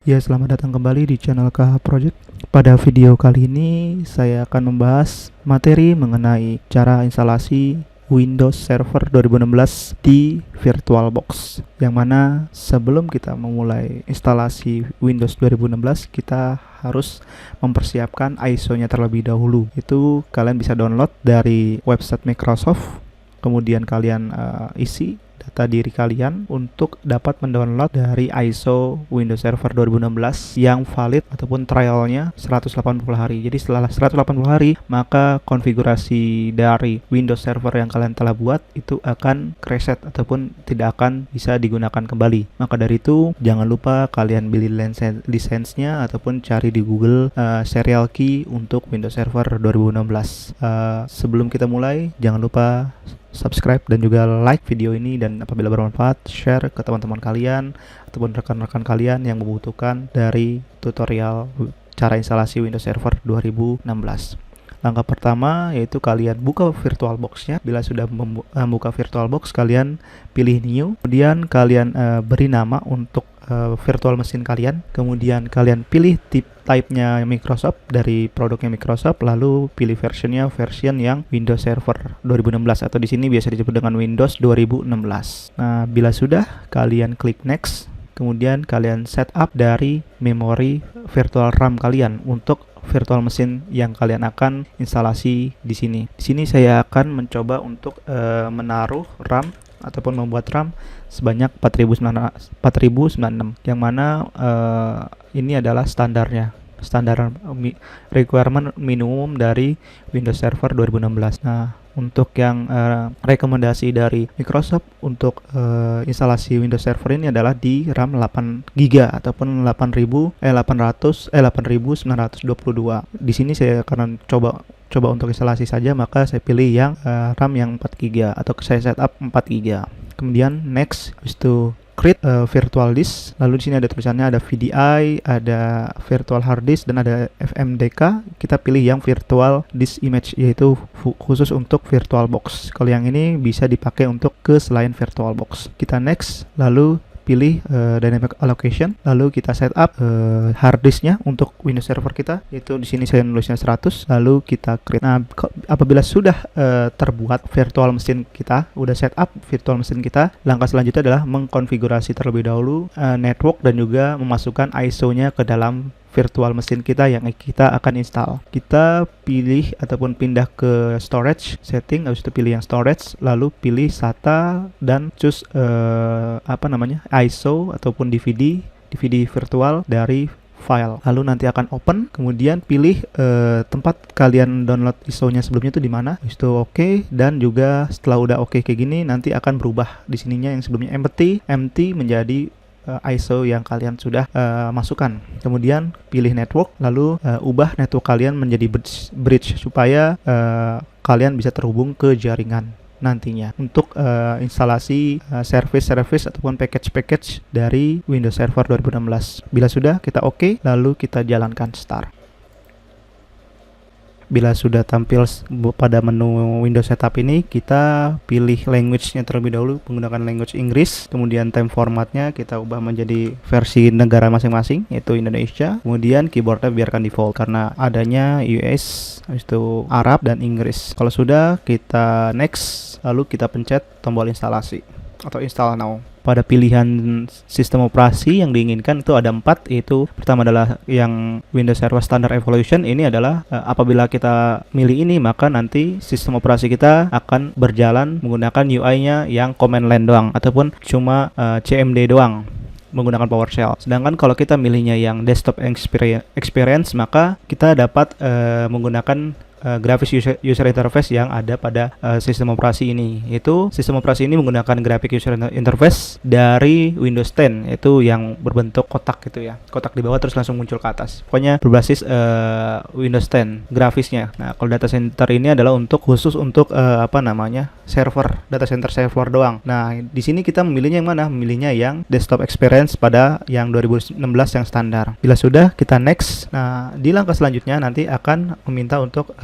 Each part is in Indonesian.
Ya, selamat datang kembali di channel KH Project. Pada video kali ini saya akan membahas materi mengenai cara instalasi Windows Server 2016 di VirtualBox. Yang mana sebelum kita memulai instalasi Windows 2016, kita harus mempersiapkan ISO-nya terlebih dahulu. Itu kalian bisa download dari website Microsoft, kemudian kalian isi data diri kalian untuk dapat mendownload dari ISO Windows Server 2016 yang valid ataupun trialnya 180 hari. Jadi setelah 180 hari, maka konfigurasi dari Windows Server yang kalian telah buat itu akan reset ataupun tidak akan bisa digunakan kembali. Maka dari itu, jangan lupa kalian beli lisensinya ataupun cari di Google serial key untuk Windows Server 2016. Sebelum kita mulai, jangan lupa subscribe dan juga like video ini, dan apabila bermanfaat share ke teman-teman kalian ataupun rekan-rekan kalian yang membutuhkan dari tutorial cara instalasi Windows Server 2016. Langkah pertama yaitu kalian buka VirtualBox-nya. Bila sudah membuka VirtualBox, kalian pilih new, kemudian kalian beri nama untuk virtual mesin kalian, kemudian kalian pilih type-nya Microsoft dari produknya Microsoft, lalu pilih version yang Windows Server 2016 atau di sini biasa disebut dengan Windows 2016. Nah, bila sudah, kalian klik next, kemudian kalian setup dari memori virtual RAM kalian untuk virtual mesin yang kalian akan instalasi di sini. Di sini saya akan mencoba untuk menaruh RAM ataupun membuat RAM sebanyak 4096, yang mana ini adalah standar requirement minimum dari Windows Server 2016. Nah, untuk yang rekomendasi dari Microsoft untuk instalasi Windows Server ini adalah di RAM 8GB ataupun 8922. Di sini saya akan coba untuk instalasi saja, maka saya pilih yang RAM yang 4GB atau saya setup 4GB. Kemudian next, habis itu create virtual disk. Lalu di sini ada tulisannya, ada VDI, ada virtual hard disk, dan ada FMDK. Kita pilih yang virtual disk image, yaitu khusus untuk VirtualBox. Kalau yang ini bisa dipakai untuk ke selain VirtualBox. Kita next, lalu pilih dynamic allocation, lalu kita setup hard disknya untuk Windows Server kita, yaitu di sini saya nulisnya 100, lalu kita create. Nah, apabila sudah terbuat virtual mesin kita, udah setup virtual mesin kita, langkah selanjutnya adalah mengkonfigurasi terlebih dahulu network dan juga memasukkan ISO-nya ke dalam virtual mesin kita yang kita akan install. Kita pilih ataupun pindah ke storage setting, habis itu pilih yang storage, lalu pilih SATA dan choose ISO ataupun DVD virtual dari file. Lalu nanti akan open, kemudian pilih tempat kalian download ISO-nya sebelumnya itu di mana. Itu oke, dan juga setelah udah oke kayak gini, nanti akan berubah di sininya yang sebelumnya empty menjadi ISO yang kalian sudah masukkan. Kemudian pilih network, lalu ubah network kalian menjadi bridge supaya kalian bisa terhubung ke jaringan nantinya untuk instalasi service ataupun package dari Windows Server 2016. Bila sudah, kita oke, lalu kita jalankan start. Bila sudah tampil pada menu Windows Setup ini, kita pilih language-nya terlebih dahulu menggunakan language Inggris. Kemudian time formatnya kita ubah menjadi versi negara masing-masing, yaitu Indonesia. Kemudian keyboardnya biarkan default karena adanya US, habis itu Arab dan Inggris. Kalau sudah, kita next, lalu kita pencet tombol instalasi atau install now. Pada pilihan sistem operasi yang diinginkan itu ada 4, yaitu pertama adalah yang Windows Server Standard Evolution. Ini adalah apabila kita milih ini, maka nanti sistem operasi kita akan berjalan menggunakan UI-nya yang command line doang ataupun cuma CMD doang menggunakan PowerShell. Sedangkan kalau kita milihnya yang desktop experience, maka kita dapat menggunakan grafis user interface yang ada pada sistem operasi ini. Yaitu sistem operasi ini menggunakan grafik user interface dari Windows 10, yaitu yang berbentuk kotak gitu ya. Kotak di bawah terus langsung muncul ke atas. Pokoknya berbasis Windows 10 grafisnya. Nah, kalau data center ini adalah khusus untuk server, data center server doang. Nah, di sini kita memilihnya yang mana? Memilihnya yang desktop experience pada yang 2016 yang standar. Bila sudah, kita next. Nah, di langkah selanjutnya nanti akan meminta untuk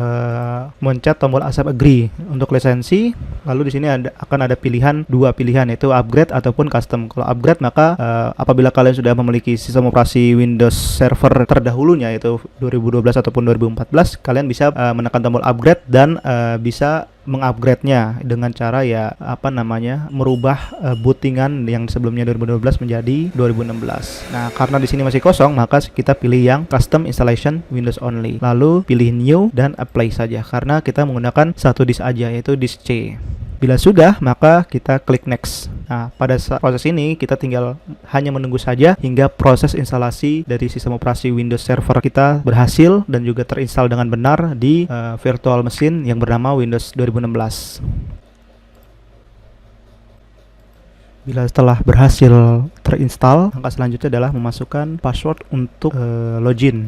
mencet tombol accept agree untuk lisensi. Lalu di sini akan ada dua pilihan, yaitu upgrade ataupun custom. Kalau upgrade maka apabila kalian sudah memiliki sistem operasi Windows Server terdahulunya, yaitu 2012 ataupun 2014, kalian bisa menekan tombol upgrade dan bisa mengupgrade-nya dengan cara merubah bootingan yang sebelumnya 2012 menjadi 2016. Nah, karena di sini masih kosong, maka kita pilih yang custom installation Windows only. Lalu pilih new dan apply saja karena kita menggunakan satu disk aja, yaitu disk C. Bila sudah, maka kita klik next. Nah, pada proses ini kita tinggal hanya menunggu saja hingga proses instalasi dari sistem operasi Windows Server kita berhasil dan juga terinstal dengan benar di virtual machine yang bernama Windows 2016. Bila setelah berhasil terinstall, langkah selanjutnya adalah memasukkan password untuk login,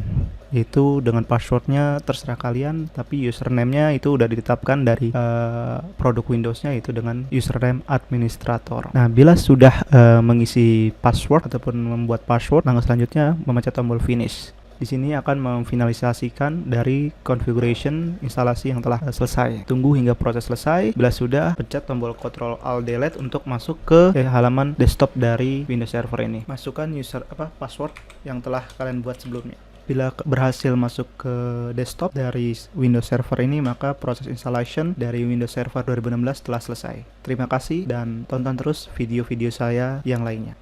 yaitu dengan passwordnya terserah kalian, tapi username-nya itu udah ditetapkan dari produk Windows-nya, yaitu dengan username administrator. Nah, bila sudah mengisi password ataupun membuat password, langkah selanjutnya memencet tombol finish. Di sini akan memfinalisasikan dari configuration instalasi yang telah selesai. Tunggu hingga proses selesai. Bila sudah, pencet tombol Ctrl Alt Delete untuk masuk ke halaman desktop dari Windows Server ini. Masukkan password yang telah kalian buat sebelumnya. Bila berhasil masuk ke desktop dari Windows Server ini, maka proses installation dari Windows Server 2016 telah selesai. Terima kasih dan tonton terus video-video saya yang lainnya.